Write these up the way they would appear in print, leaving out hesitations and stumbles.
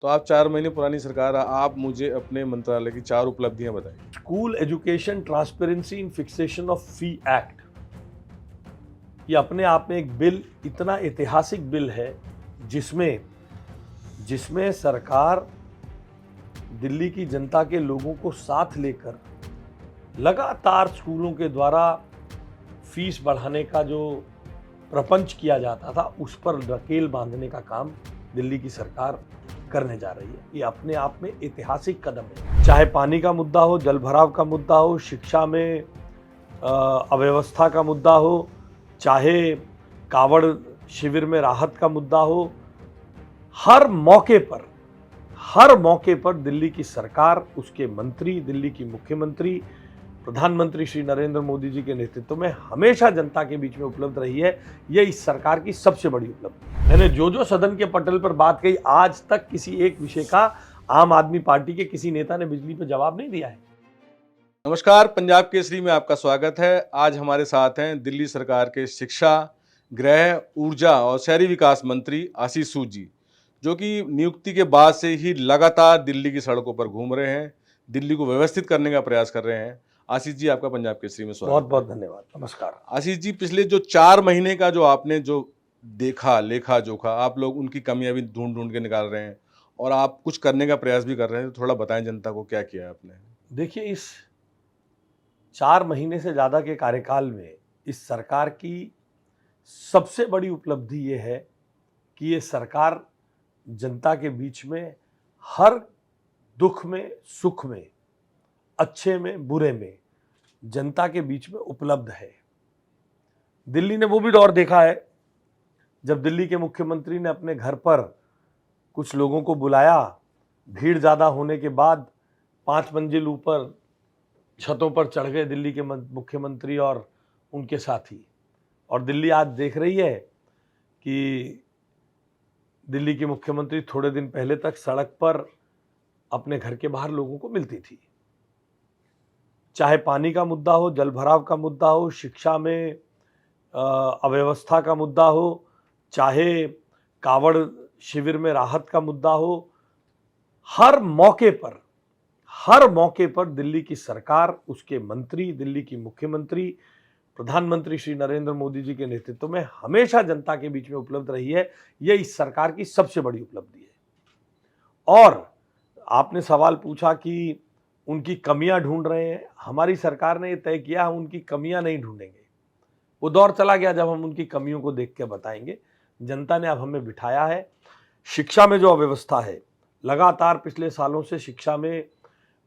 तो आप 4 महीने पुरानी सरकार, आप मुझे अपने मंत्रालय की 4 उपलब्धियां बताइए। School education transparency in fixation of fee act, ये अपने आप में एक बिल, इतना ऐतिहासिक बिल है जिसमें जिसमें सरकार दिल्ली की जनता के लोगों को साथ लेकर लगातार स्कूलों के द्वारा फीस बढ़ाने का जो प्रपंच किया जाता था उस पर नकेल बांधने का काम दिल्ली की सरकार करने जा रही है। ये अपने आप में ऐतिहासिक कदम है। चाहे पानी का मुद्दा हो, जल भराव का मुद्दा हो, शिक्षा में अव्यवस्था का मुद्दा हो, चाहे कावड़ शिविर में राहत का मुद्दा हो, हर मौके पर दिल्ली की सरकार, उसके मंत्री, दिल्ली की मुख्यमंत्री, प्रधानमंत्री श्री नरेंद्र मोदी जी के नेतृत्व में हमेशा जनता के बीच में उपलब्ध रही है। यह इस सरकार की सबसे बड़ी उपलब्धि। मैंने जो सदन के पटल पर बात कही, आज तक किसी एक विषय का आम आदमी पार्टी के किसी नेता ने बिजली पर जवाब नहीं दिया है। नमस्कार, पंजाब केसरी में आपका स्वागत है। आज हमारे साथ हैं दिल्ली सरकार के शिक्षा, गृह, ऊर्जा और शहरी विकास मंत्री आशीष सूद जी, जो कि नियुक्ति के बाद से ही लगातार दिल्ली की सड़कों पर घूम रहे हैं, दिल्ली को व्यवस्थित करने का प्रयास कर रहे हैं। आशीष जी, आपका पंजाब केसरी में स्वागत बहुत है। बहुत धन्यवाद। नमस्कार। आशीष जी, पिछले जो 4 महीने का जो आपने जो देखा, लेखा जोखा, आप लोग उनकी कमियां भी ढूंढ ढूंढ के निकाल रहे हैं और आप कुछ करने का प्रयास भी कर रहे हैं। तो थोड़ा बताएं जनता को क्या किया है आपने। देखिए, इस 4 महीने से ज्यादा के कार्यकाल में इस सरकार की सबसे बड़ी उपलब्धि ये है कि ये सरकार जनता के बीच में हर दुख में, सुख में, अच्छे में, बुरे में जनता के बीच में उपलब्ध है। दिल्ली ने वो भी दौर देखा है जब दिल्ली के मुख्यमंत्री ने अपने घर पर कुछ लोगों को बुलाया, भीड़ ज़्यादा होने के बाद 5 मंजिल ऊपर छतों पर चढ़ गए दिल्ली के मुख्यमंत्री और उनके साथी। और दिल्ली आज देख रही है कि दिल्ली की मुख्यमंत्री थोड़े दिन पहले तक सड़क पर अपने घर के बाहर लोगों को मिलती थी। चाहे पानी का मुद्दा हो, जल भराव का मुद्दा हो, शिक्षा में अव्यवस्था का मुद्दा हो, चाहे कावड़ शिविर में राहत का मुद्दा हो, हर मौके पर दिल्ली की सरकार, उसके मंत्री, दिल्ली की मुख्यमंत्री, प्रधानमंत्री श्री नरेंद्र मोदी जी के नेतृत्व में हमेशा जनता के बीच में उपलब्ध रही है। यह इस सरकार की सबसे बड़ी उपलब्धि है। और आपने सवाल पूछा कि उनकी कमियां ढूंढ रहे हैं। हमारी सरकार ने यह तय किया, हम उनकी कमियां नहीं ढूंढेंगे। वो दौर चला गया जब हम उनकी कमियों को देख के बताएंगे। जनता ने अब हमें बिठाया है। शिक्षा में जो अव्यवस्था है, लगातार पिछले सालों से शिक्षा में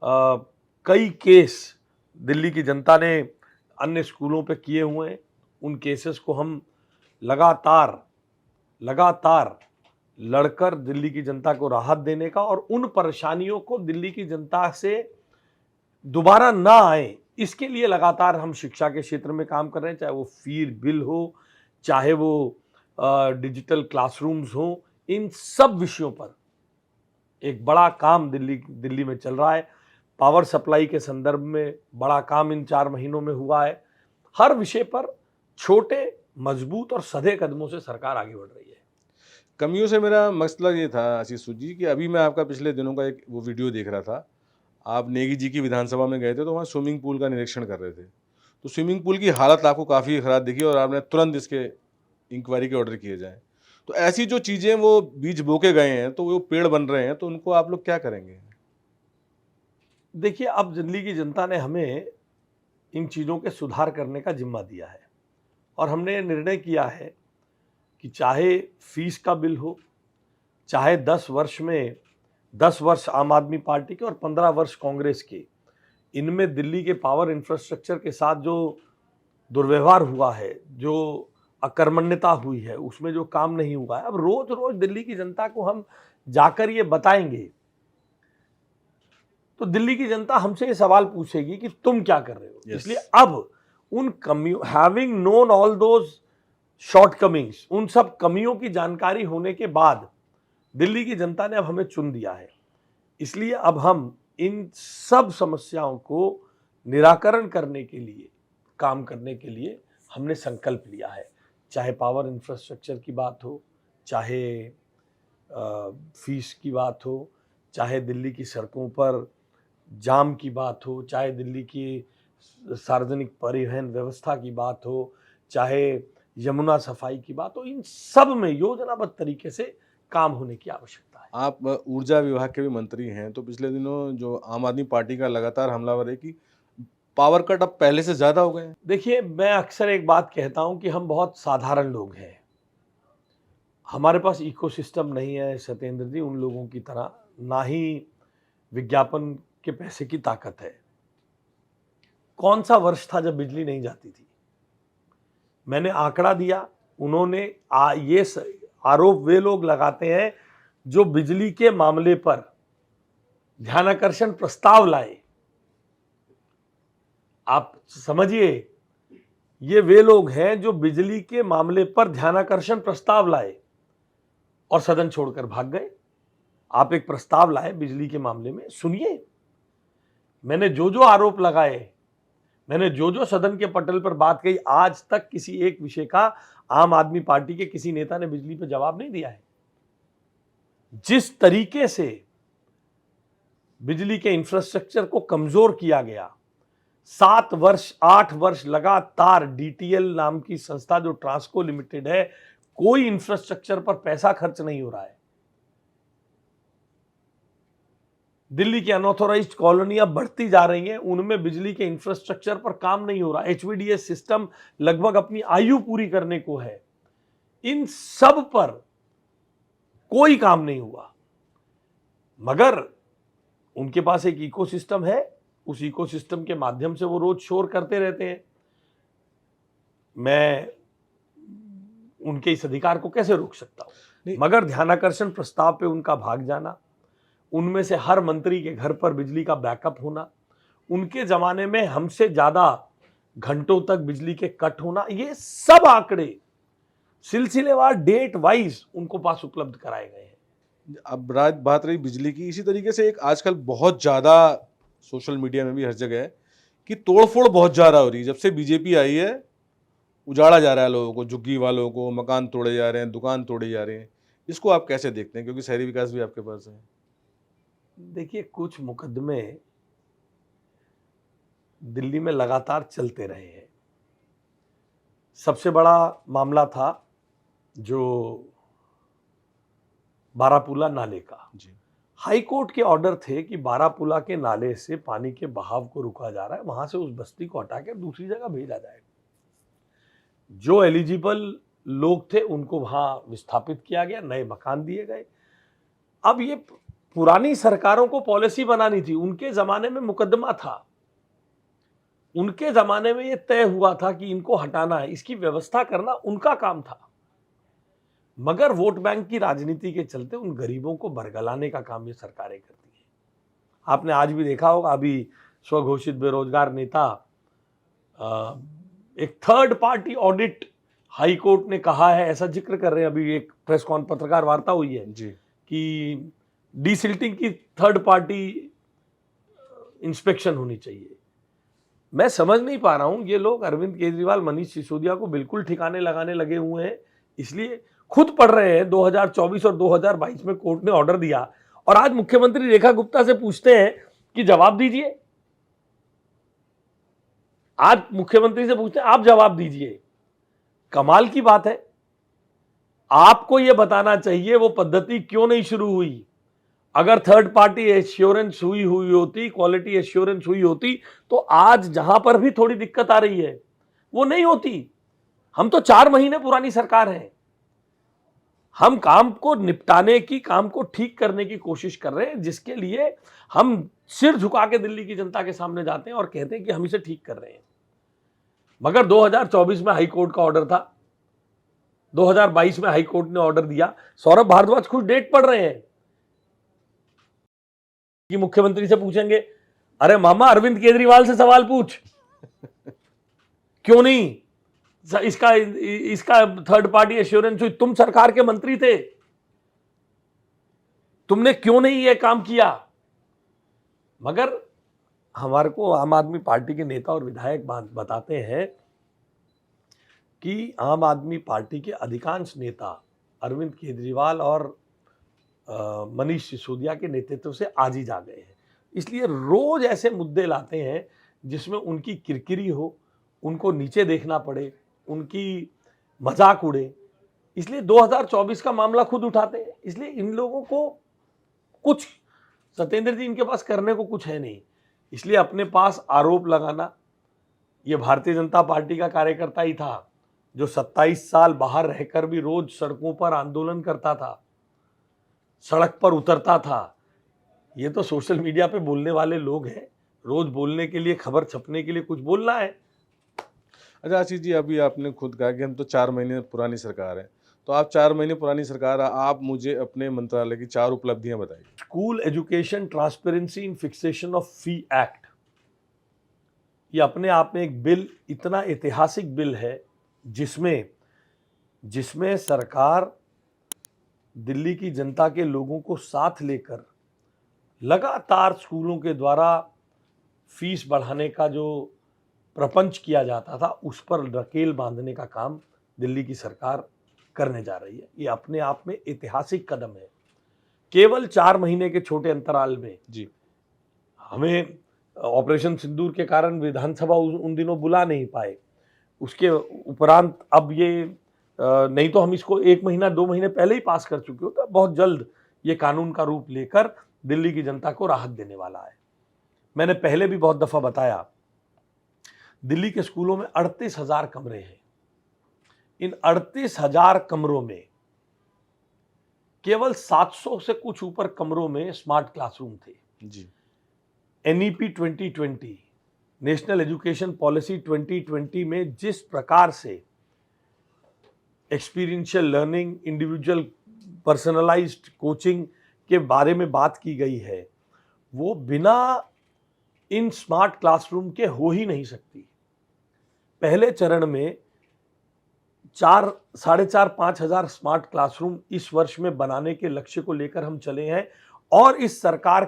कई केस दिल्ली की जनता ने अन्य स्कूलों पे किए हुए हैं। उन केसेस को हम लगातार लड़कर दिल्ली की जनता को राहत देने का और उन परेशानियों को दिल्ली की जनता से दोबारा ना आए, इसके लिए लगातार हम शिक्षा के क्षेत्र में काम कर रहे हैं। चाहे वो फी बिल हो, चाहे वो डिजिटल क्लासरूम्स हो, इन सब विषयों पर एक बड़ा काम दिल्ली में चल रहा है। पावर सप्लाई के संदर्भ में बड़ा काम इन 4 महीनों में हुआ है। हर विषय पर छोटे, मजबूत और सधे कदमों से सरकार आगे बढ़ रही है। कमियों से मेरा मसला ये था आशीष सूद जी कि अभी मैं आपका पिछले दिनों का एक वो वीडियो देख रहा था। आप नेगी जी की विधानसभा में गए थे, तो वहाँ स्विमिंग पूल का निरीक्षण कर रहे थे। तो स्विमिंग पूल की हालत आपको काफ़ी ख़राब दिखी और आपने तुरंत इसके इंक्वायरी के ऑर्डर किए जाएँ। तो ऐसी जो चीज़ें वो बीज बो के गए हैं, तो वो पेड़ बन रहे हैं, तो उनको आप लोग क्या करेंगे? देखिए, अब दिल्ली की जनता ने हमें इन चीज़ों के सुधार करने का जिम्मा दिया है और हमने निर्णय किया है कि चाहे फीस का बिल हो, चाहे 10 वर्ष आम आदमी पार्टी के और 15 वर्ष कांग्रेस के, इनमें दिल्ली के पावर इंफ्रास्ट्रक्चर के साथ जो दुर्व्यवहार हुआ है, जो अकर्मण्यता हुई है, उसमें जो काम नहीं हुआ है, अब रोज रोज दिल्ली की जनता को हम जाकर ये बताएंगे तो दिल्ली की जनता हमसे ये सवाल पूछेगी कि तुम क्या कर रहे हो। Yes. इसलिए अब उन कमियों, having known all those shortcomings, उन सब कमियों की जानकारी होने के बाद दिल्ली की जनता ने अब हमें चुन दिया है। इसलिए अब हम इन सब समस्याओं को निराकरण करने के लिए, काम करने के लिए हमने संकल्प लिया है। चाहे पावर इंफ्रास्ट्रक्चर की बात हो, चाहे फीस की बात हो, चाहे दिल्ली की सड़कों पर जाम की बात हो, चाहे दिल्ली की सार्वजनिक परिवहन व्यवस्था की बात हो, चाहे यमुना सफाई की बात हो, इन सब में योजनाबद्ध तरीके से काम होने की आवश्यकता है। आप ऊर्जा विभाग के भी मंत्री हैं, तो पिछले दिनों जो आम आदमी पार्टी का लगातार हमलावर है कि पावर कट अब पहले से ज़्यादा हो गए हैं। देखिए, मैं अक्सर एक बात कहता हूं कि हम बहुत साधारण लोग हैं, हमारे पास इकोसिस्टम नहीं है सत्येंद्र जी उन लोगों की तरह, ना ही विज्ञापन के पैसे की ताकत है। कौन सा वर्ष था जब बिजली नहीं जाती थी? मैंने आंकड़ा दिया, उन्होंने आरोप वे लोग लगाते हैं जो बिजली के मामले पर ध्यानाकर्षण प्रस्ताव लाए। आप समझिए, ये वे लोग हैं जो बिजली के मामले पर ध्यानाकर्षण प्रस्ताव लाए और सदन छोड़कर भाग गए। आप एक प्रस्ताव लाए बिजली के मामले में, सुनिए, मैंने जो जो आरोप लगाए, मैंने जो जो सदन के पटल पर बात कही, आज तक किसी एक विषय का आम आदमी पार्टी के किसी नेता ने बिजली पर जवाब नहीं दिया है। जिस तरीके से बिजली के इंफ्रास्ट्रक्चर को कमजोर किया गया, 7 वर्ष 8 वर्ष लगातार डीटीएल नाम की संस्था जो ट्रांसको लिमिटेड है, कोई इंफ्रास्ट्रक्चर पर पैसा खर्च नहीं हो रहा है। दिल्ली की अनऑथोराइज्ड कॉलोनियां बढ़ती जा रही हैं, उनमें बिजली के इंफ्रास्ट्रक्चर पर काम नहीं हो रहा। एचवीडीएस सिस्टम लगभग अपनी आयु पूरी करने को है। इन सब पर कोई काम नहीं हुआ, मगर उनके पास एक इकोसिस्टम है, उस इकोसिस्टम के माध्यम से वो रोज शोर करते रहते हैं। मैं उनके इस अधिकार को कैसे रोक सकता हूं? मगर ध्यानाकर्षण प्रस्ताव पे उनका भाग जाना, उनमें से हर मंत्री के घर पर बिजली का बैकअप होना, उनके जमाने में हमसे ज्यादा घंटों तक बिजली के कट होना, ये सब आंकड़े सिलसिलेवार डेट वाइज उनको पास उपलब्ध कराए गए हैं। अब बात रही बिजली की, इसी तरीके से एक आजकल बहुत ज़्यादा सोशल मीडिया में भी हर जगह है कि तोड़फोड़ बहुत ज़्यादा हो रही है। जब से बीजेपी आई है, उजाड़ा जा रहा है लोगों को, झुग्गी वालों को, मकान तोड़े जा रहे हैं, दुकान तोड़े जा रहे हैं। इसको आप कैसे देखते हैं, क्योंकि शहरी विकास भी आपके पास है? देखिए, कुछ मुकदमे दिल्ली में लगातार चलते रहे हैं। सबसे बड़ा मामला था जो बारापुला नाले का। जी। हाई कोर्ट के ऑर्डर थे कि बारापुला के नाले से पानी के बहाव को रुका जा रहा है, वहां से उस बस्ती को हटाकर दूसरी जगह भेजा जाएगा। जो एलिजिबल लोग थे उनको वहां विस्थापित किया गया, नए मकान दिए गए। अब ये पुरानी सरकारों को पॉलिसी बनानी थी, उनके जमाने में मुकदमा था, उनके जमाने में ये तय हुआ था कि इनको हटाना है, इसकी व्यवस्था करना उनका काम था। मगर वोट बैंक की राजनीति के चलते उन गरीबों को बरगलाने का काम ये सरकारें करती हैं। आपने आज भी देखा होगा, अभी स्वघोषित बेरोजगार नेता एक third party audit high court ने कहा है, ऐसा जिक्र कर रहे हैं, अभी एक प्रेस कॉन्फ्रेंस पत्रकार वार्ता हुई है जी। कि डीसिल्टिंग की थर्ड पार्टी इंस्पेक्शन होनी चाहिए। मैं समझ नहीं पा रहा हूं, ये लोग अरविंद केजरीवाल, मनीष सिसोदिया को बिल्कुल ठिकाने लगाने लगे हुए हैं, इसलिए खुद पढ़ रहे हैं 2024 और 2022 में कोर्ट ने ऑर्डर दिया, और आज मुख्यमंत्री रेखा गुप्ता से पूछते हैं कि जवाब दीजिए। आज मुख्यमंत्री से पूछते हैं आप जवाब दीजिए। कमाल की बात है। आपको यह बताना चाहिए वो पद्धति क्यों नहीं शुरू हुई। अगर थर्ड पार्टी एश्योरेंस हुई होती, क्वालिटी एश्योरेंस हुई होती, तो आज जहां पर भी थोड़ी दिक्कत आ रही है वो नहीं होती। हम तो 4 महीने पुरानी सरकार है, हम काम को निपटाने की, काम को ठीक करने की कोशिश कर रहे हैं, जिसके लिए हम सिर झुका के दिल्ली की जनता के सामने जाते हैं और कहते हैं कि हम इसे ठीक कर रहे हैं। मगर 2024 में हाई कोर्ट का ऑर्डर था, 2022 में हाई कोर्ट ने ऑर्डर दिया। सौरभ भारद्वाज खुद डेट पढ़ रहे हैं कि मुख्यमंत्री से पूछेंगे, अरे मामा अरविंद केजरीवाल से सवाल पूछ क्यों नहीं इसका थर्ड पार्टी एश्योरेंस हुई, तुम सरकार के मंत्री थे, तुमने क्यों नहीं यह काम किया। मगर हमारे को आम आदमी पार्टी के नेता और विधायक बताते हैं कि आम आदमी पार्टी के अधिकांश नेता अरविंद केजरीवाल और मनीष सिसोदिया के नेतृत्व से आज ही जा गए हैं। इसलिए रोज ऐसे मुद्दे लाते हैं जिसमें उनकी किरकिरी हो, उनको नीचे देखना पड़े, उनकी मजाक उड़े, इसलिए 2024 का मामला खुद उठाते हैं। इसलिए इन लोगों को कुछ, सत्येंद्र जी, इनके पास करने को कुछ है नहीं, इसलिए अपने पास आरोप लगाना। ये भारतीय जनता पार्टी का कार्यकर्ता ही था जो 27 साल बाहर रहकर भी रोज सड़कों पर आंदोलन करता था, सड़क पर उतरता था। ये तो सोशल मीडिया पे बोलने वाले लोग हैं, रोज बोलने के लिए, खबर छपने के लिए कुछ बोलना है। अच्छा आशीष जी, अभी आपने खुद कहा कि हम तो 4 महीने पुरानी सरकार है, तो आप 4 महीने पुरानी सरकार, आप मुझे अपने मंत्रालय की 4 उपलब्धियां बताइए। School education transparency in fixation of fee act, ये अपने आप में एक बिल, इतना ऐतिहासिक बिल है जिसमें सरकार दिल्ली की जनता के लोगों को साथ लेकर लगातार स्कूलों के द्वारा फीस बढ़ाने का जो प्रपंच किया जाता था उस पर नकेल बांधने का काम दिल्ली की सरकार करने जा रही है। ये अपने आप में ऐतिहासिक कदम है। केवल 4 महीने के छोटे अंतराल में जी, हमें ऑपरेशन सिंदूर के कारण विधानसभा उन दिनों बुला नहीं पाए, उसके उपरांत अब ये नहीं तो हम इसको 1 महीना 2 महीने पहले ही पास कर चुके होते। बहुत जल्द ये कानून का रूप लेकर दिल्ली की जनता को राहत देने वाला है। मैंने पहले भी बहुत दफा बताया, दिल्ली के स्कूलों में 38,000 कमरे हैं। इन 38,000 कमरों में केवल 700 से कुछ ऊपर कमरों में स्मार्ट क्लासरूम थे। जी, NEP 2020, नेशनल एजुकेशन पॉलिसी 2020 में जिस प्रकार से experiential learning, individual personalised coaching के बारे में बात की गई है, वो बिना इन स्मार्ट क्लासरूम के हो ही नहीं सकती। पहले चरण में 4,500 5,000 स्मार्ट क्लासरूम इस वर्ष में बनाने के लक्ष्य को लेकर हम चले हैं, और इस सरकार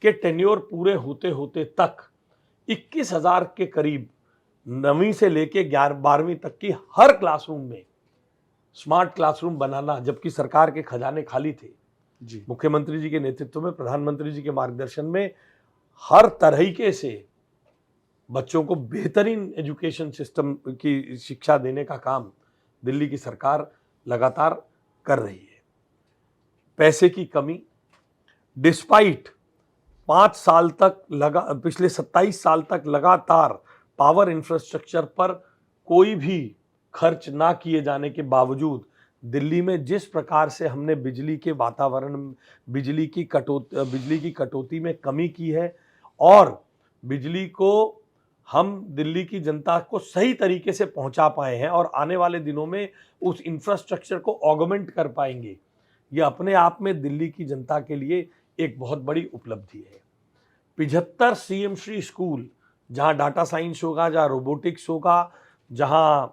के टेन्योर पूरे होते होते तक 21,000 के करीब 9वीं से लेके 12वीं तक की हर क्लासरूम में स्मार्ट क्लासरूम बनाना, जबकि सरकार के खजाने खाली थे। जी, मुख्यमंत्री जी के नेतृत्व में, प्रधानमंत्री जी के मार्गदर्शन में हर तरीके से बच्चों को बेहतरीन एजुकेशन सिस्टम की शिक्षा देने का काम दिल्ली की सरकार लगातार कर रही है। पैसे की कमी, डिस्पाइट 5 साल तक पिछले 27 साल तक लगातार पावर इंफ्रास्ट्रक्चर पर कोई भी खर्च ना किए जाने के बावजूद दिल्ली में जिस प्रकार से हमने बिजली के वातावरण, बिजली की कटौती में कमी की है, और बिजली को हम दिल्ली की जनता को सही तरीके से पहुंचा पाए हैं और आने वाले दिनों में उस इंफ्रास्ट्रक्चर को ऑगमेंट कर पाएंगे, ये अपने आप में दिल्ली की जनता के लिए एक बहुत बड़ी उपलब्धि है। 75 CM श्री स्कूल, जहां डाटा साइंस होगा, जहां रोबोटिक्स होगा, जहां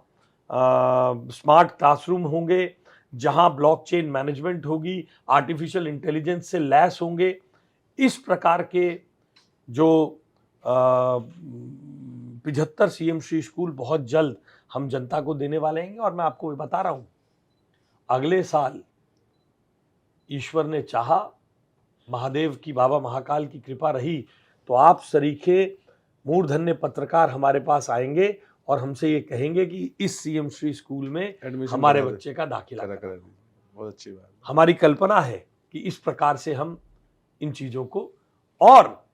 स्मार्ट क्लासरूम होंगे, जहां ब्लॉकचेन मैनेजमेंट होगी, आर्टिफिशियल इंटेलिजेंस से लैस होंगे, इस प्रकार के जो 75 CM श्री स्कूल बहुत जल्द हम जनता को देने वाले हैं। और मैं आपको बता रहा हूं, अगले साल ईश्वर ने चाहा, महादेव की, बाबा महाकाल की कृपा रही, तो आप सरीखे मूर्धन्य पत्रकार हमारे पास आएंगे और हमसे ये कहेंगे कि इस CM श्री स्कूल में एडमिशन हमारे बच्चे का दाखिला करा करा। दीजिए। बहुत अच्छी बात। हमारी कल्पना है कि इस प्रकार से हम इन चीजों को, और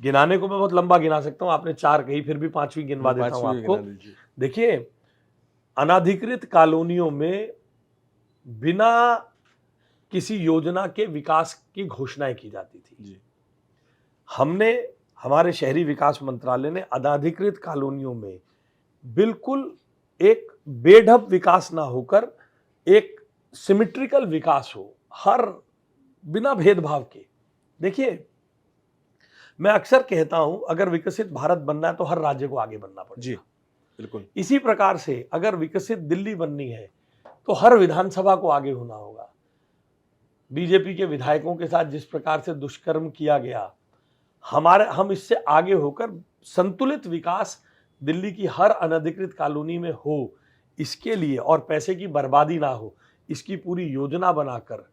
गिनाने को मैं बहुत लंबा गिना सकता हूं, आपने 4 कही, फिर भी 5वीं गिनवा देता हूं आपको। देखिए, अनाधिकृत कॉलोनियों में बिना किसी योजना के विकास की घोषणाएं की जाती थी। जी, हमने, हमारे शहरी विकास मंत्रालय ने अनाधिकृत कॉलोनियों में बिल्कुल एक बेढब विकास ना होकर एक सिमेट्रिकल विकास हो, हर बिना भेदभाव के। देखिए, मैं अक्सर कहता हूं, अगर विकसित भारत बनना है तो हर राज्य को आगे बढ़ना पड़ेगा। जी, बिल्कुल। इसी प्रकार से अगर विकसित दिल्ली बननी है तो हर विधानसभा को आगे होना होगा। बीजेपी के विधायकों के साथ जिस प्रकार से दुष्कर्म किया गया, हम इससे आगे होकर संतुलित विकास दिल्ली की हर अनधिकृत कॉलोनी में हो, इसके लिए, और पैसे की बर्बादी ना हो, इसकी पूरी योजना बनाकर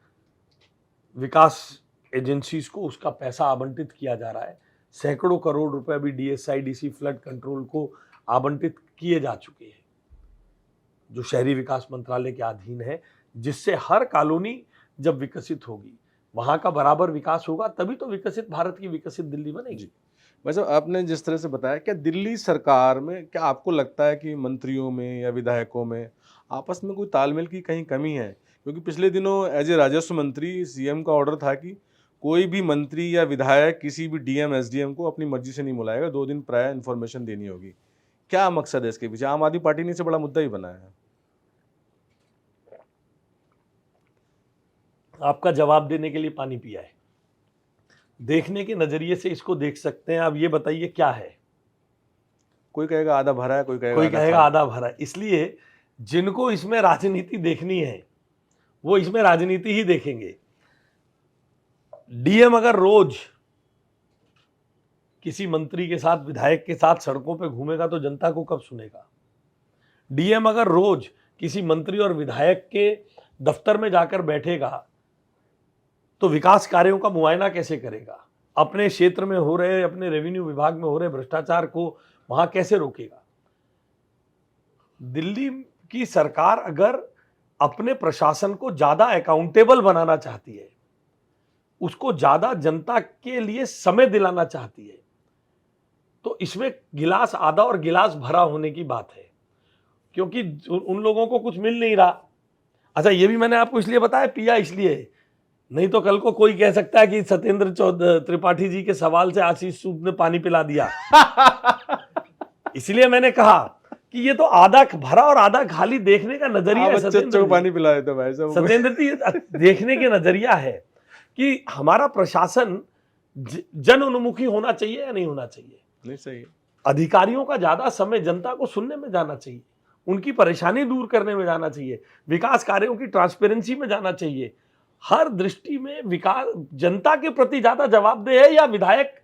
विकास एजेंसीज को उसका पैसा आवंटित किया जा रहा है। सैकड़ों करोड़ रुपए अभी DSIDC फ्लड कंट्रोल को आवंटित किए जा चुके हैं, जो शहरी विकास मंत्रालय के अधीन है, जिससे हर कॉलोनी जब विकसित होगी, वहां का बराबर विकास होगा, तभी तो विकसित भारत की विकसित दिल्ली बनेगी। वैसे आपने जिस तरह से बताया, क्या दिल्ली सरकार में, क्या आपको लगता है कि मंत्रियों में या विधायकों में आपस में कोई तालमेल की कहीं कमी है? क्योंकि पिछले दिनों एज ए राजस्व मंत्री सीएम का ऑर्डर था कि कोई भी मंत्री या विधायक किसी भी डीएम एसडीएम को अपनी मर्जी से नहीं बुलाएगा, 2 दिन प्राय इन्फॉर्मेशन देनी होगी। क्या मकसद है इसके पीछे? आम आदमी पार्टी ने इसे बड़ा मुद्दा ही बनाया है। आपका जवाब देने के लिए पानी पिया है। देखने के नजरिए से इसको देख सकते हैं। अब ये बताइए क्या है? कोई कहेगा आधा भरा है, कोई कहेगा आधा भरा है। इसलिए जिनको इसमें राजनीति देखनी है वो इसमें राजनीति ही देखेंगे। डीएम अगर रोज किसी मंत्री के साथ, विधायक के साथ सड़कों पे घूमेगा तो जनता को कब सुनेगा? डीएम अगर रोज किसी मंत्री और विधायक के दफ्तर में जाकर बैठेगा तो विकास कार्यों का मुआयना कैसे करेगा? अपने क्षेत्र में हो रहे, अपने रेवेन्यू विभाग में हो रहे भ्रष्टाचार को वहां कैसे रोकेगा? दिल्ली की सरकार अगर अपने प्रशासन को ज्यादा अकाउंटेबल बनाना चाहती है, उसको ज्यादा जनता के लिए समय दिलाना चाहती है, तो इसमें गिलास आधा और गिलास भरा होने की बात है, क्योंकि उन लोगों को कुछ मिल नहीं रहा। अच्छा, ये भी मैंने आपको इसलिए बताया, पिया इसलिए, नहीं तो कल को कोई कह सकता है कि सत्येंद्र त्रिपाठी जी के सवाल से आशीष सूद ने पानी पिला दिया। इसलिए मैंने कहा कि ये तो आधा भरा और आधा खाली देखने का नजरिया है। सत्येंद्र को पानी पिला देते भाई साहब। सत्येंद्र जी देखने के नजरिया है कि हमारा प्रशासन जन उन्मुखी होना चाहिए या नहीं होना चाहिए। नहीं, सही है। अधिकारियों का ज्यादा समय जनता को सुनने में जाना चाहिए, उनकी परेशानी दूर करने में जाना चाहिए, विकास कार्यों की ट्रांसपेरेंसी में जाना चाहिए। हर दृष्टि में विकास जनता के प्रति ज्यादा जवाबदेह है या विधायक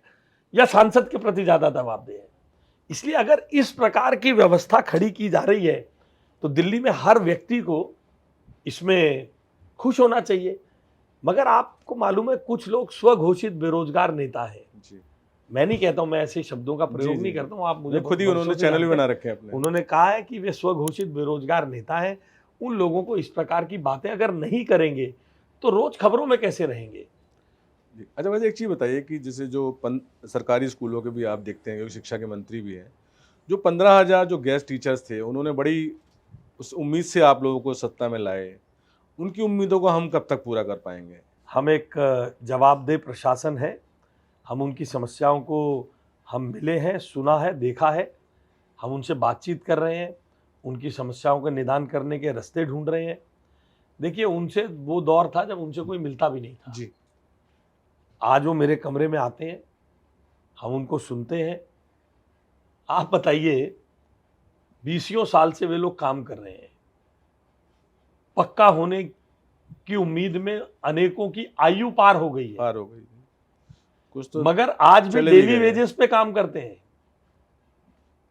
या सांसद के प्रति ज्यादा जवाबदेह है? इसलिए अगर इस प्रकार की व्यवस्था खड़ी की जा रही है तो दिल्ली में हर व्यक्ति को इसमें खुश होना चाहिए। मगर आपको मालूम है, कुछ लोग स्वघोषित बेरोजगार नेता है। मैं नहीं कहता हूं, मैं ऐसे शब्दों का प्रयोग नहीं करता हूं, आप मुझे खुद ही उन्होंने चैनल भी बना रखे हैं अपने। उन्होंने कहा है कि वे स्वघोषित बेरोजगार नेता हैं। उन लोगों को इस प्रकार की बातें अगर नहीं करेंगे तो रोज खबरों में कैसे रहेंगे? अच्छा, वैसे एक चीज़ बताइए कि जैसे जो सरकारी स्कूलों के भी आप देखते हैं, क्योंकि शिक्षा के मंत्री भी हैं, जो 15,000 जो गेस्ट टीचर्स थे, उन्होंने बड़ी उस उम्मीद से आप लोगों को सत्ता में लाए, उनकी उम्मीदों को हम कब तक पूरा कर पाएंगे? हम एक जवाबदेह प्रशासन है, हम उनकी समस्याओं को हम मिले हैं, सुना है, देखा है, हम उनसे बातचीत कर रहे हैं, उनकी समस्याओं का निदान करने के रास्ते ढूंढ रहे हैं। देखिए, उनसे वो दौर था जब उनसे कोई मिलता भी नहीं था जी। आज वो मेरे कमरे में आते हैं, हम उनको सुनते हैं। आप बताइए, 20 साल से वे लोग काम कर रहे हैं, पक्का होने की उम्मीद में अनेकों की आयु पार हो गई है, कुछ तो, मगर आज भी डेली वेजेस पे काम करते हैं।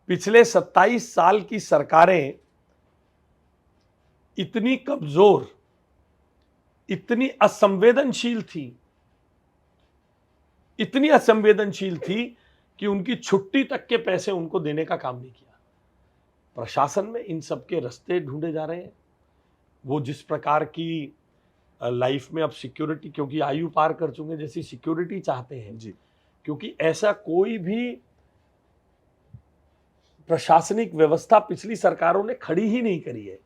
पिछले 27 साल की सरकारें इतनी कमजोर, इतनी असंवेदनशील थी कि उनकी छुट्टी तक के पैसे उनको देने का काम नहीं किया। प्रशासन में इन सब के रास्ते ढूंढे जा रहे हैं। वो जिस प्रकार की लाइफ में अब सिक्योरिटी, क्योंकि आयु पार कर चुके, जैसी सिक्योरिटी चाहते हैं जी, क्योंकि ऐसा कोई भी प्रशासनिक व्यवस्था पिछली सरकारों ने खड़ी ही नहीं करी है।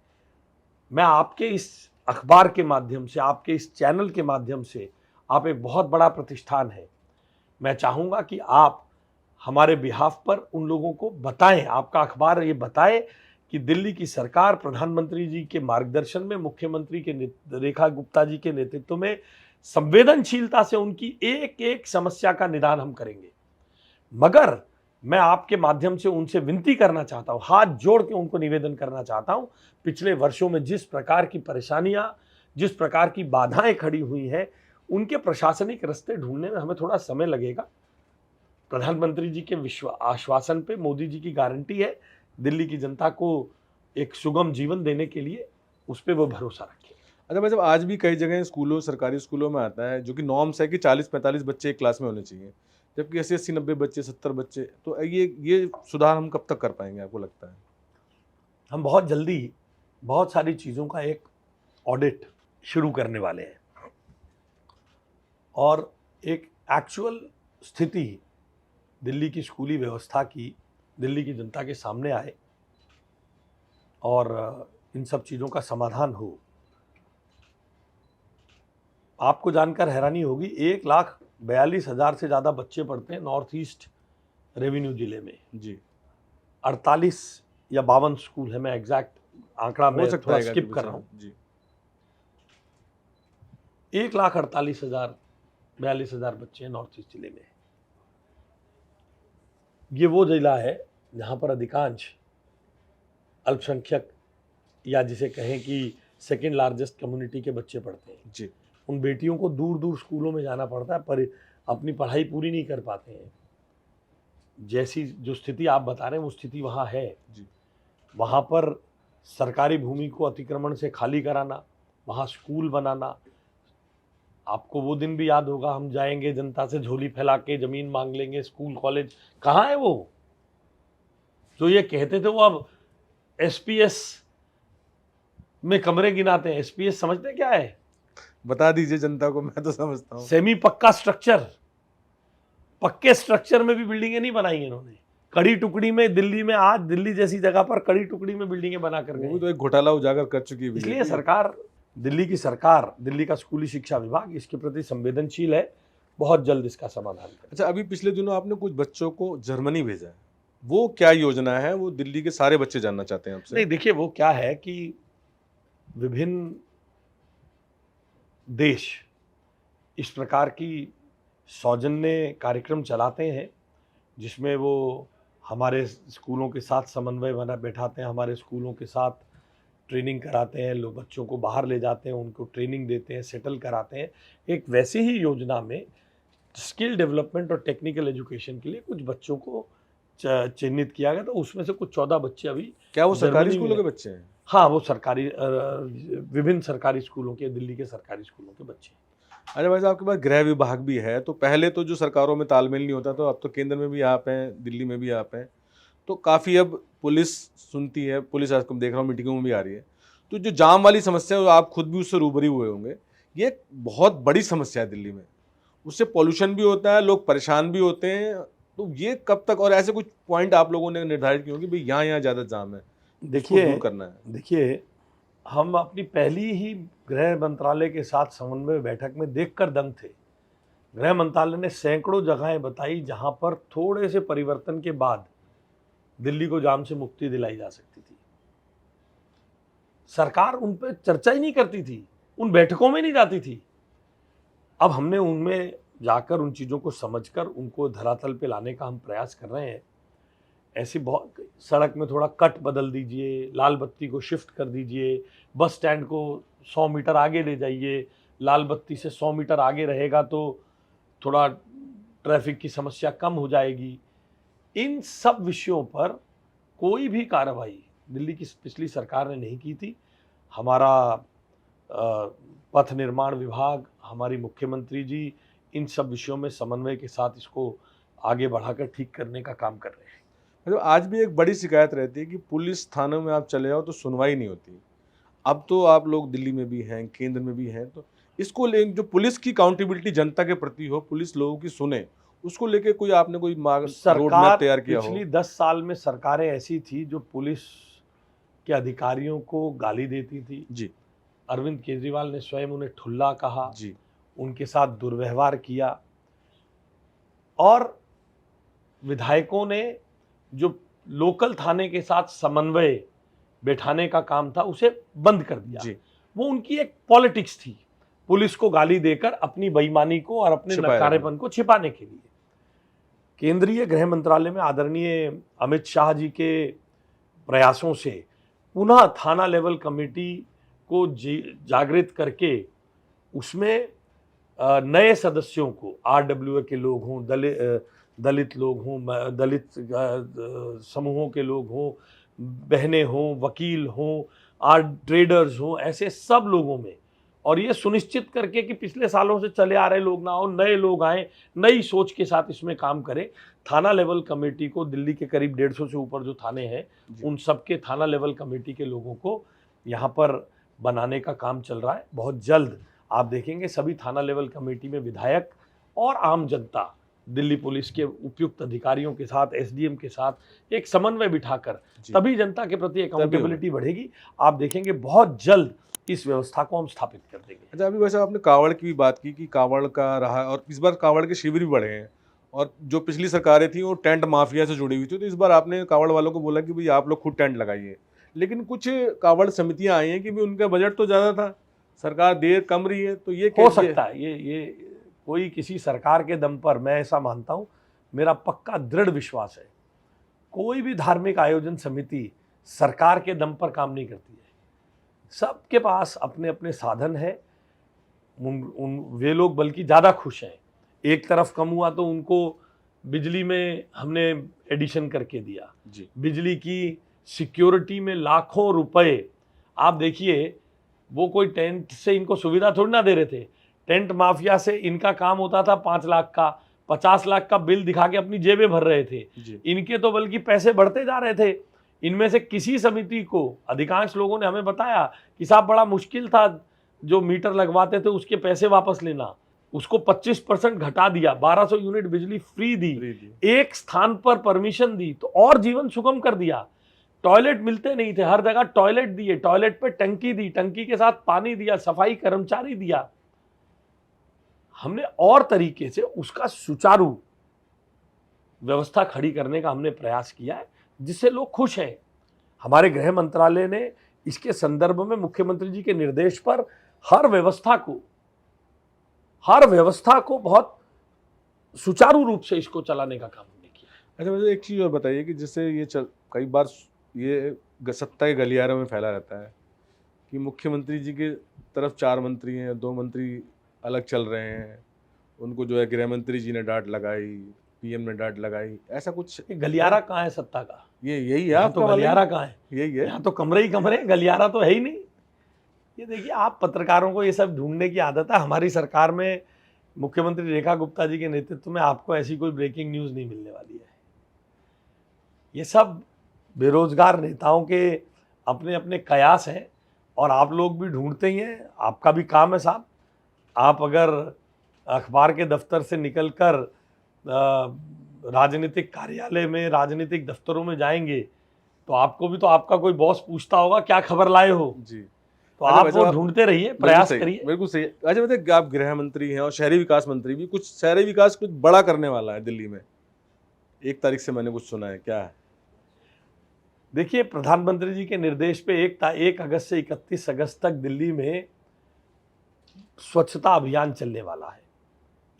मैं आपके इस अखबार के माध्यम से, आपके इस चैनल के माध्यम से, आप एक बहुत बड़ा प्रतिष्ठान है, मैं चाहूंगा कि आप हमारे बिहाफ पर उन लोगों को बताएं, आपका अखबार ये बताए कि दिल्ली की सरकार प्रधानमंत्री जी के मार्गदर्शन में, मुख्यमंत्री के रेखा गुप्ता जी के नेतृत्व में संवेदनशीलता से उनकी एक एक समस्या का निदान हम करेंगे। मगर मैं आपके माध्यम से उनसे विनती करना चाहता हूं, हाथ जोड़ के उनको निवेदन करना चाहता हूं, पिछले वर्षों में जिस प्रकार की परेशानियां, जिस प्रकार की बाधाएं खड़ी हुई हैं, उनके प्रशासनिक रास्ते ढूंढने में हमें थोड़ा समय लगेगा। प्रधानमंत्री जी के आश्वासन पे, मोदी जी की गारंटी है, दिल्ली की जनता को एक सुगम जीवन देने के लिए, उस पर वो भरोसा रखें। अच्छा भाई साहब, आज भी कई जगह स्कूलों, सरकारी स्कूलों में आता है जो कि नॉर्म्स है कि 40-45 बच्चे एक क्लास में होने चाहिए, जबकि 80-80-90 बच्चे, 70 बच्चे। तो ये सुधार हम कब तक कर पाएंगे, आपको लगता है? हम बहुत जल्दी बहुत सारी चीज़ों का एक ऑडिट शुरू करने वाले हैं और एक एक्चुअल स्थिति दिल्ली की स्कूली व्यवस्था की दिल्ली की जनता के सामने आए और इन सब चीज़ों का समाधान हो। आपको जानकर हैरानी होगी, 1,42,000 से ज़्यादा बच्चे पढ़ते हैं नॉर्थ ईस्ट रेवेन्यू जिले में। जी, 48 या 52 स्कूल है, मैं एग्जैक्ट आंकड़ा हो में सकता थोड़ा है स्किप कर रहा हूँ। जी। 1,48,000 42,000 बच्चे हैं नॉर्थ ईस्ट जिले में। ये वो जिला है जहाँ पर अधिकांश अल्पसंख्यक या जिसे कहें कि सेकेंड लार्जेस्ट कम्युनिटी के बच्चे पढ़ते हैं। जी, उन बेटियों को दूर दूर स्कूलों में जाना पड़ता है, पर अपनी पढ़ाई पूरी नहीं कर पाते हैं। जैसी जो स्थिति आप बता रहे हैं वो स्थिति वहाँ है। जी, वहाँ पर सरकारी भूमि को अतिक्रमण से खाली कराना, वहाँ स्कूल बनाना। आपको वो दिन भी याद होगा, हम जाएंगे जनता से झोली फैला के ज़मीन मांग लेंगे, स्कूल कॉलेज कहाँ है वो जो ये कहते थे। वो अब एसपीएस में कमरे गिनाते हैं। एसपीएस समझते क्या है? बता दीजिए जनता को, मैं तो समझता हूँ। सेमी पक्का स्ट्रक्चर। पक्के स्ट्रक्चर में भी बिल्डिंगें नहीं बनाई इन्होंने। कड़ी टुकड़ी में दिल्ली में, आज दिल्ली जैसी जगह पर कड़ी टुकड़ी में बिल्डिंगें बना कर वो भी गए। तो एक घोटाला उजागर कर चुकी है इसलिए बीजेपी। सरकार, दिल्ली की सरकार, दिल्ली का स्कूली शिक्षा विभाग इसके प्रति संवेदनशील है, बहुत जल्द इसका समाधान करेगा। अच्छा, अभी पिछले दिनों आपने कुछ बच्चों को जर्मनी भेजा है, वो क्या योजना है? वो दिल्ली के सारे बच्चे जानना चाहते हैं आपसे। नहीं, देखिए वो क्या है कि विभिन्न देश इस प्रकार की सौजन्य कार्यक्रम चलाते हैं जिसमें वो हमारे स्कूलों के साथ समन्वय बना बैठाते हैं, हमारे स्कूलों के साथ ट्रेनिंग कराते हैं, लोग बच्चों को बाहर ले जाते हैं, उनको ट्रेनिंग देते हैं, सेटल कराते हैं। एक वैसी ही योजना में स्किल डेवलपमेंट और टेक्निकल एजुकेशन के लिए कुछ बच्चों को चिन्हित किया गया, तो उसमें से कुछ 14 बच्चे अभी क्या वो सरकारी जर्मनी स्कूलों में के बच्चे हैं? हाँ, वो सरकारी विभिन्न सरकारी स्कूलों के, दिल्ली के सरकारी स्कूलों के बच्चे। अच्छा भाई साहब, आपके पास गृह विभाग भी है, तो पहले तो जो सरकारों में तालमेल नहीं होता, तो अब तो केंद्र में भी आप हैं, दिल्ली में भी आप हैं, तो काफ़ी अब पुलिस सुनती है, पुलिस आज देख रहा हूँ मीटिंगों में भी आ रही है। तो जो जाम वाली समस्या है, आप खुद भी उससे रूबरू हुए होंगे, ये एक बहुत बड़ी समस्या है दिल्ली में। उससे पॉल्यूशन भी होता है, लोग परेशान भी होते हैं। तो ये कब तक, और ऐसे कुछ पॉइंट आप लोगों ने निर्धारित किए होंगे भाई यहाँ ज़्यादा जाम है, इसको दूर करना है? देखिए, हम अपनी पहली ही गृह मंत्रालय के साथ समन्वय बैठक में देखकर दंग थे। गृह मंत्रालय ने सैकड़ों जगहें बताई जहां पर थोड़े से परिवर्तन के बाद दिल्ली को जाम से मुक्ति दिलाई जा सकती थी। सरकार उन पर चर्चा ही नहीं करती थी, उन बैठकों में नहीं जाती थी। अब हमने उनमें जाकर उन चीज़ों को समझकर उनको धरातल पे लाने का हम प्रयास कर रहे हैं। ऐसी बहुत, सड़क में थोड़ा कट बदल दीजिए, लाल बत्ती को शिफ्ट कर दीजिए, बस स्टैंड को 100 मीटर आगे ले जाइए, लाल बत्ती से 100 मीटर आगे रहेगा तो थोड़ा ट्रैफिक की समस्या कम हो जाएगी। इन सब विषयों पर कोई भी कार्रवाई दिल्ली की पिछली सरकार ने नहीं की थी। हमारा पथ निर्माण विभाग, हमारी मुख्यमंत्री जी इन सब विषयों में समन्वय के साथ इसको आगे बढ़ाकर ठीक करने का काम कर रहे हैं। मतलब आज भी एक बड़ी शिकायत रहती है कि पुलिस थानों में आप चले जाओ तो सुनवाई नहीं होती। अब तो आप लोग दिल्ली में भी हैं, केंद्र में भी हैं, तो इसको ले जो पुलिस की अकाउंटेबिलिटी जनता के प्रति हो, पुलिस लोगों की सुने, उसको लेके कोई आपने कोई रोड मैप तैयार किया हो? पिछली 10 साल में सरकारें ऐसी थी जो पुलिस के अधिकारियों को गाली देती थी। जी, अरविंद केजरीवाल ने स्वयं उन्हें ठुल्ला कहा, जी, उनके साथ दुर्व्यवहार किया और विधायकों ने जो लोकल थाने के साथ समन्वय बैठाने का काम था उसे बंद कर दिया। जी। वो उनकी एक पॉलिटिक्स थी, पुलिस को गाली देकर अपनी बेईमानी को और अपने छिपाए नकारेपन को छिपाने के लिए। केंद्रीय गृह मंत्रालय में आदरणीय अमित शाह जी के प्रयासों से पुनः थाना लेवल कमेटी को जागृत करके उसमें नए सदस्यों को, आरडब्ल्यूए के लोग हों, दलित लोग हों, दलित समूहों के लोग हों, बहनें हों, वकील हों, आर्ट ट्रेडर्स हों, ऐसे सब लोगों में और ये सुनिश्चित करके कि पिछले सालों से चले आ रहे लोग ना हो, नए लोग आए, नई सोच के साथ इसमें काम करें। थाना लेवल कमेटी को दिल्ली के करीब 150 से ऊपर जो थाने हैं, उन सबके थाना लेवल कमेटी के लोगों को यहाँ पर बनाने का काम चल रहा है। बहुत जल्द आप देखेंगे सभी थाना लेवल कमेटी में विधायक और आम जनता दिल्ली पुलिस के उपयुक्त अधिकारियों के साथ, एसडीएम के साथ एक समन्वय बिठाकर, तभी जनता के प्रति अकाउंटेबिलिटी बढ़ेगी। आप देखेंगे बहुत जल्द इस व्यवस्था को हम स्थापित कर देंगे। अच्छा, अभी वैसे आपने कावड़ की भी बात की कि कावड़ का रहा, और इस बार कावड़ के शिविर भी बढ़े हैं, और जो पिछली सरकारें थी वो टेंट माफिया से जुड़ी हुई थी, तो इस बार आपने कावड़ वालों को बोला कि भाई आप लोग खुद टेंट लगाइए। लेकिन कुछ कावड़ समितियां आई हैं कि भाई उनका बजट तो ज़्यादा था, सरकार देर कम रही है, तो ये हो सकता है ये कोई किसी सरकार के दम पर, मैं ऐसा मानता हूँ, मेरा पक्का दृढ़ विश्वास है, कोई भी धार्मिक आयोजन समिति सरकार के दम पर काम नहीं करती है। सबके पास अपने अपने साधन है। वे लोग बल्कि ज़्यादा खुश हैं। एक तरफ कम हुआ तो उनको बिजली में हमने एडिशन करके दिया जी। बिजली की सिक्योरिटी में लाखों रुपए। आप देखिए, वो कोई टेंट से इनको सुविधा थोड़ी ना दे रहे थे। टेंट माफिया से इनका काम होता था 5 लाख का, 50 लाख का बिल दिखा के अपनी जेबें भर रहे थे। इनके तो बल्कि पैसे बढ़ते जा रहे थे। इनमें से किसी समिति को, अधिकांश लोगों ने हमें बताया कि साहब बड़ा मुश्किल था, जो मीटर लगवाते थे उसके पैसे वापस लेना, उसको 25% घटा दिया, 1200 यूनिट बिजली फ्री दी, एक स्थान पर परमिशन दी, तो और जीवन सुगम कर दिया। टॉयलेट मिलते नहीं थे, हर जगह टॉयलेट दिए, टॉयलेट पे टंकी दी, टंकी के साथ पानी दिया, सफाई कर्मचारी दिया। हमने और तरीके से उसका सुचारू व्यवस्था खड़ी करने का हमने प्रयास किया है, जिससे लोग खुश हैं। हमारे गृह मंत्रालय ने इसके संदर्भ में मुख्यमंत्री जी के निर्देश पर हर व्यवस्था को बहुत सुचारू रूप से इसको चलाने का काम हमने किया। अच्छा, मुझे एक चीज़ और बताइए कि जैसे ये कई बार ये सत्ता के गलियारों में फैला रहता है कि मुख्यमंत्री जी के तरफ 4 मंत्री हैं, 2 मंत्री अलग चल रहे हैं, उनको जो है गृह मंत्री जी ने डांट लगाई, पीएम ने डांट लगाई, ऐसा कुछ। गलियारा कहाँ है सत्ता का? यही है तो गलियारा कहाँ है? यही है। यहाँ तो कमरे ही कमरे, गलियारा तो है ही नहीं। ये देखिए, आप पत्रकारों को ये सब ढूंढने की आदत है। हमारी सरकार में मुख्यमंत्री रेखा गुप्ता जी के नेतृत्व में आपको ऐसी कोई ब्रेकिंग न्यूज़ नहीं मिलने वाली है। ये सब बेरोजगार नेताओं के अपने अपने कयास हैं, और आप लोग भी ढूंढते ही हैं। आपका भी काम है साहब। आप अगर अखबार के दफ्तर से निकलकर राजनीतिक कार्यालय में, राजनीतिक दफ्तरों में जाएंगे, तो आपको भी तो आपका कोई बॉस पूछता होगा क्या खबर लाए हो जी। तो आप वो ढूंढते रहिए, प्रयास करिए। बिल्कुल सही। अच्छा बताइए, आप गृह मंत्री हैं और शहरी विकास मंत्री भी, कुछ शहरी विकास कुछ बड़ा करने वाला है दिल्ली में, 1 तारीख से मैंने कुछ सुना है, क्या है? देखिए, प्रधानमंत्री जी के निर्देश पे 1 अगस्त से 31 अगस्त तक दिल्ली में स्वच्छता अभियान चलने वाला है।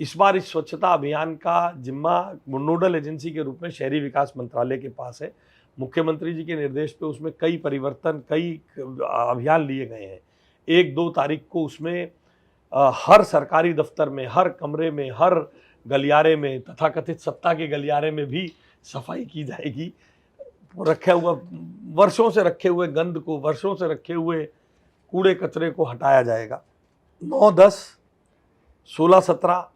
इस बार इस स्वच्छता अभियान का जिम्मा नोडल एजेंसी के रूप में शहरी विकास मंत्रालय के पास है। मुख्यमंत्री जी के निर्देश पे उसमें कई परिवर्तन, कई अभियान लिए गए हैं। 1-2 तारीख को उसमें हर सरकारी दफ्तर में, हर कमरे में, हर गलियारे में, तथाकथित सत्ता के गलियारे में भी सफाई की जाएगी। रखे हुए, वर्षों से रखे हुए गंद को, वर्षों से रखे हुए कूड़े कचरे को हटाया जाएगा। 9-10, 16-17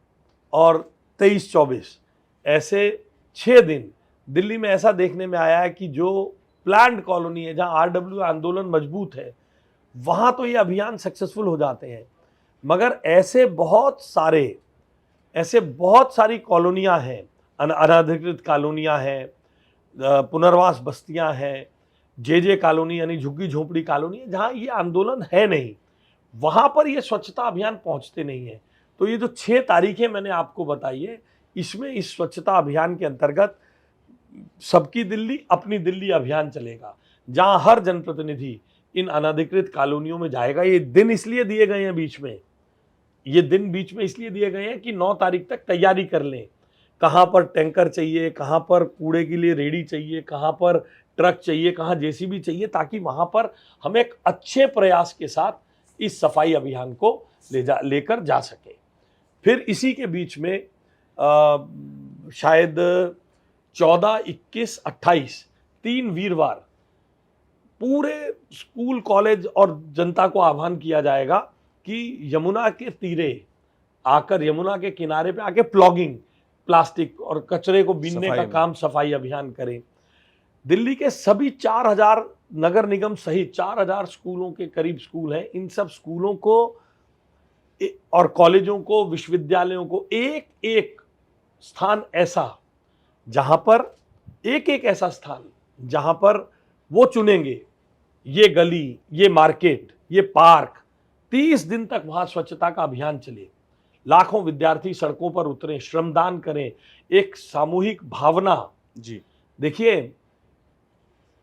और 23-24 ऐसे 6 दिन दिल्ली में ऐसा देखने में आया है कि जो प्लान्ड कॉलोनी है, जहां आरडब्ल्यू आंदोलन मजबूत है, वहां तो ये अभियान सक्सेसफुल हो जाते हैं। मगर ऐसे बहुत सारी कॉलोनियां हैं, अनधिकृत कॉलोनियां हैं, पुनर्वास बस्तियां हैं, जे कॉलोनी यानी झुग्गी झोपड़ी कॉलोनी है, जहां ये आंदोलन है नहीं, वहां पर ये स्वच्छता अभियान पहुंचते नहीं है। तो ये जो 6 तारीखें मैंने आपको बताई है, इसमें इस स्वच्छता अभियान के अंतर्गत सबकी दिल्ली अपनी दिल्ली अभियान चलेगा, जहां हर जनप्रतिनिधि इन अनधिकृत कॉलोनियों में जाएगा। ये दिन इसलिए दिए गए हैं बीच में, इसलिए दिए गए हैं कि 9 तारीख तक तैयारी कर लें। कहाँ पर टैंकर चाहिए, कहाँ पर कूड़े के लिए रेडी चाहिए, कहाँ पर ट्रक चाहिए, कहाँ जेसीबी चाहिए, ताकि वहाँ पर हम एक अच्छे प्रयास के साथ इस सफाई अभियान को लेकर जा सके। फिर इसी के बीच में शायद 14, 21, 28 3 वीरवार पूरे स्कूल, कॉलेज और जनता को आह्वान किया जाएगा कि यमुना के तीरे आकर, यमुना के किनारे पे आके प्लॉगिंग, प्लास्टिक और कचरे को बीनने सफाई का में। काम, सफाई अभियान करें। दिल्ली के सभी 4000 नगर निगम सहित 4000 स्कूलों के करीब स्कूल हैं, इन सब स्कूलों को और कॉलेजों को, विश्वविद्यालयों को एक एक स्थान ऐसा, जहां पर एक एक ऐसा स्थान जहां पर वो चुनेंगे, ये गली, ये मार्केट, ये पार्क, 30 दिन तक वहां स्वच्छता का अभियान चले। लाखों विद्यार्थी सड़कों पर उतरें, श्रमदान करें, एक सामूहिक भावना। जी। देखिए,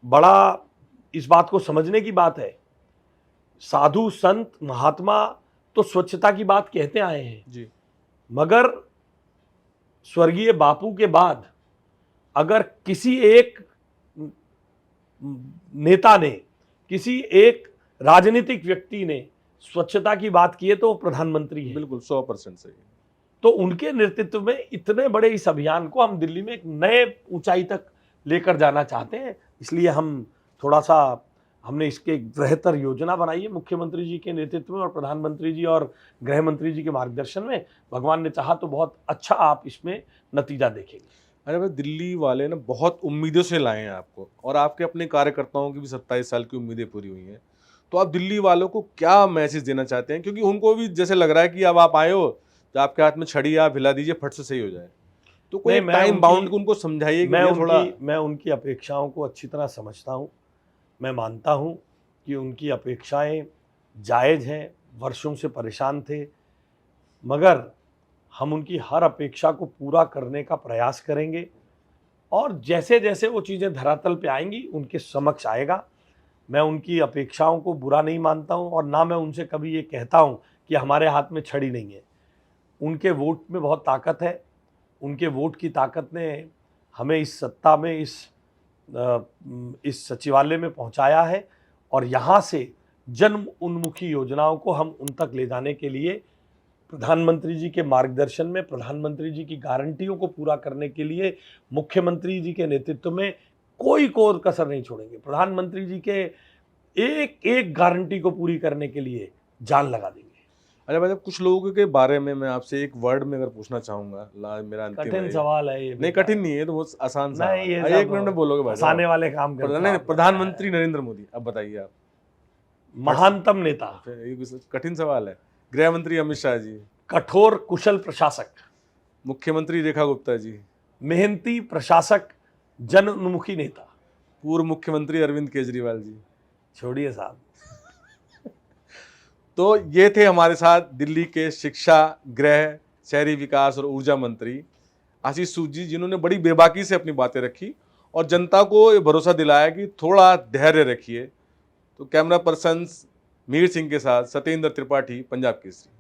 बड़ा इस बात को समझने की बात है, साधु संत महात्मा तो स्वच्छता की बात कहते आए हैं, जी। मगर स्वर्गीय बापू के बाद अगर किसी एक नेता ने, किसी एक राजनीतिक व्यक्ति ने स्वच्छता की बात की है तो वो प्रधानमंत्री है। बिल्कुल 100% सही है। तो उनके नेतृत्व में इतने बड़े इस अभियान को हम दिल्ली में एक नए ऊंचाई तक लेकर जाना चाहते हैं, इसलिए हम थोड़ा सा हमने इसके एक बेहतर योजना बनाई है मुख्यमंत्री जी के नेतृत्व में और प्रधानमंत्री जी और गृह मंत्री जी के मार्गदर्शन में। भगवान ने चाहा तो बहुत अच्छा आप इसमें नतीजा देखेंगे। अरे भाई, दिल्ली वाले ना बहुत उम्मीदों से लाए हैं आपको, और आपके अपने कार्यकर्ताओं की भी 27 साल की उम्मीदें पूरी हुई हैं। तो आप दिल्ली वालों को क्या मैसेज देना चाहते हैं, क्योंकि उनको भी जैसे लग रहा है कि अब आप आए हो तो आपके हाथ में छड़ी, आप हिला दीजिए, फट से सही हो जाए। तो कोई नहीं, टाइम बाउंड उनको समझाइए कि भैया थोड़ा। मैं उनकी अपेक्षाओं को अच्छी तरह समझता हूँ। मैं मानता हूँ कि उनकी अपेक्षाएं जायज़ हैं, वर्षों से परेशान थे, मगर हम उनकी हर अपेक्षा को पूरा करने का प्रयास करेंगे और जैसे जैसे वो चीज़ें धरातल पे आएंगी उनके समक्ष आएगा। मैं उनकी अपेक्षाओं को बुरा नहीं मानता हूँ और ना मैं उनसे कभी ये कहता हूँ कि हमारे हाथ में छड़ी नहीं है। उनके वोट में बहुत ताकत है, उनके वोट की ताकत ने हमें इस सत्ता में, इस सचिवालय में पहुंचाया है और यहाँ से जन उन्मुखी योजनाओं को हम उन तक ले जाने के लिए प्रधानमंत्री जी के मार्गदर्शन में, प्रधानमंत्री जी की गारंटियों को पूरा करने के लिए मुख्यमंत्री जी के नेतृत्व में कोई कोर कसर नहीं छोड़ेंगे। प्रधानमंत्री जी के एक एक गारंटी को पूरी करने के लिए जान लगा देंगे। अच्छा भाई, कुछ लोगों के बारे में मैं आपसे एक वर्ड में अगर पूछना चाहूंगा, मेरा अंतिम है कठिन ये। सवाल है ये। नहीं, कठिन नहीं है, तो बहुत आसान सा नहीं, ये है। एक मिनट में बोलोगे भाई फंसाने वाले काम करते नहीं, हैं। प्रधानमंत्री नरेंद्र मोदी, अब बताइए आप। महानतम नेता, ये कठिन सवाल है। गृह मंत्री अमित शाह जी। कठोर कुशल प्रशासक, मुख्यमंत्री रेखा गुप्ता जी। मेहनती प्रशासक, जन उन्मुखी नेता, पूर्व मुख्यमंत्री अरविंद केजरीवाल जी। छोड़िए साहब। तो ये थे हमारे साथ दिल्ली के शिक्षा, गृह, शहरी विकास और ऊर्जा मंत्री आशीष सूद जी, जिन्होंने बड़ी बेबाकी से अपनी बातें रखी और जनता को ये भरोसा दिलाया कि थोड़ा धैर्य रखिए। तो कैमरा पर्सन मीर सिंह के साथ सत्येंद्र त्रिपाठी, पंजाब केसरी।